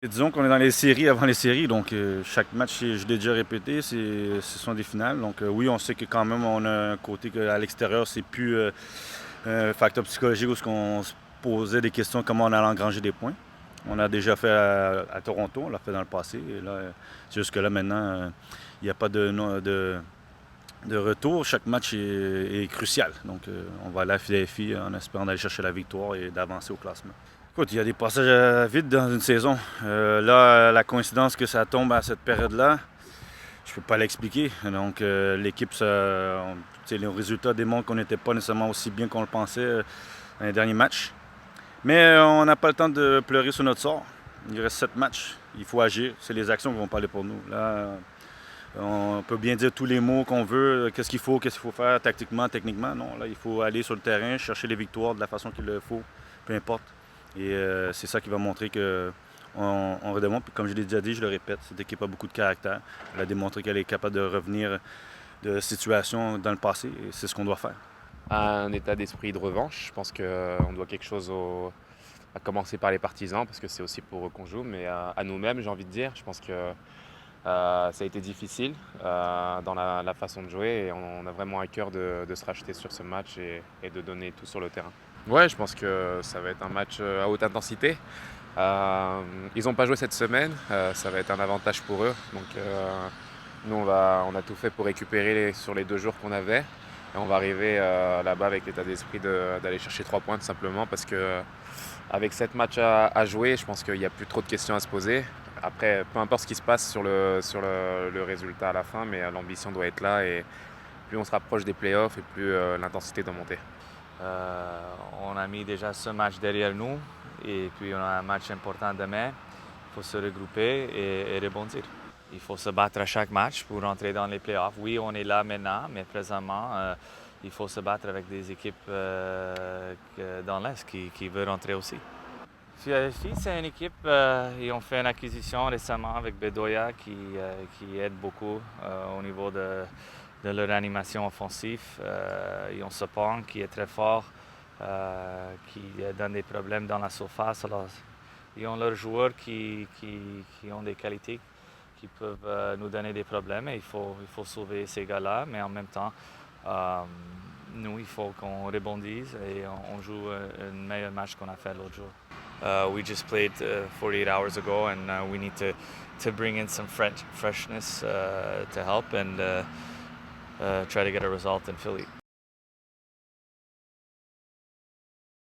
Et disons qu'on est dans les séries avant les séries, donc chaque match, je l'ai déjà répété, ce sont des finales. Donc oui, on sait que quand même on a un côté qu'à l'extérieur, c'est plus un facteur psychologique où on se posait des questions comment on allait engranger des points. On a déjà fait à Toronto, on l'a fait dans le passé. Et là, c'est juste que là maintenant, il n'y a pas de retour. Chaque match est crucial. Donc on va aller à Philadelphie en espérant d'aller chercher la victoire et d'avancer au classement. Écoute, il y a des passages à vide dans une saison. Là, la coïncidence que ça tombe à cette période-là, je peux pas l'expliquer. Donc, l'équipe, les résultats démontrent qu'on n'était pas nécessairement aussi bien qu'on le pensait dans les derniers matchs. Mais on n'a pas le temps de pleurer sur notre sort. Il reste 7 matchs. Il faut agir. C'est les actions qui vont parler pour nous. Là, on peut bien dire tous les mots qu'on veut. Qu'est-ce qu'il faut faire tactiquement, techniquement. Non, là, il faut aller sur le terrain, chercher les victoires de la façon qu'il le faut, peu importe. Et c'est ça qui va montrer qu'on redemande. Puis comme je l'ai déjà dit, je le répète, cette équipe a beaucoup de caractère. Elle a démontré qu'elle est capable de revenir de situations dans le passé et c'est ce qu'on doit faire. Un état d'esprit de revanche. Je pense qu'on doit quelque chose à commencer par les partisans, parce que c'est aussi pour eux qu'on joue, mais à nous-mêmes, j'ai envie de dire. Je pense que ça a été difficile dans la façon de jouer, et on a vraiment à cœur de se racheter sur ce match et de donner tout sur le terrain. Ouais, je pense que ça va être un match à haute intensité. Ils n'ont pas joué cette semaine, ça va être un avantage pour eux. Donc nous, on a tout fait pour récupérer sur les 2 jours qu'on avait. Et on va arriver là-bas avec l'état d'esprit d'aller chercher 3 points tout simplement, parce que avec 7 matchs à jouer, je pense qu'il n'y a plus trop de questions à se poser. Après, peu importe ce qui se passe sur le résultat à la fin, mais l'ambition doit être là, et plus on se rapproche des playoffs et plus l'intensité doit monter. On a mis déjà ce match derrière nous et puis on a un match important demain. Il faut se regrouper et rebondir. Il faut se battre à chaque match pour rentrer dans les playoffs. Oui, on est là maintenant, mais présentement, il faut se battre avec des équipes dans l'Est qui veulent rentrer aussi. Philadelphie, c'est une équipe, ils ont fait une acquisition récemment avec Bedoya qui aide beaucoup au niveau de leur animation offensive. Ils ont Sapong qui est très fort, qui donne des problèmes dans la surface. Alors, ils ont leurs joueurs qui ont des qualités qui peuvent nous donner des problèmes, et il faut sauver ces gars-là, mais en même temps, nous, il faut qu'on rebondisse et on joue un meilleur match qu'on a fait l'autre jour. We just played 48 hours ago, and we need to bring in some freshness to help and try to get a result in Philly.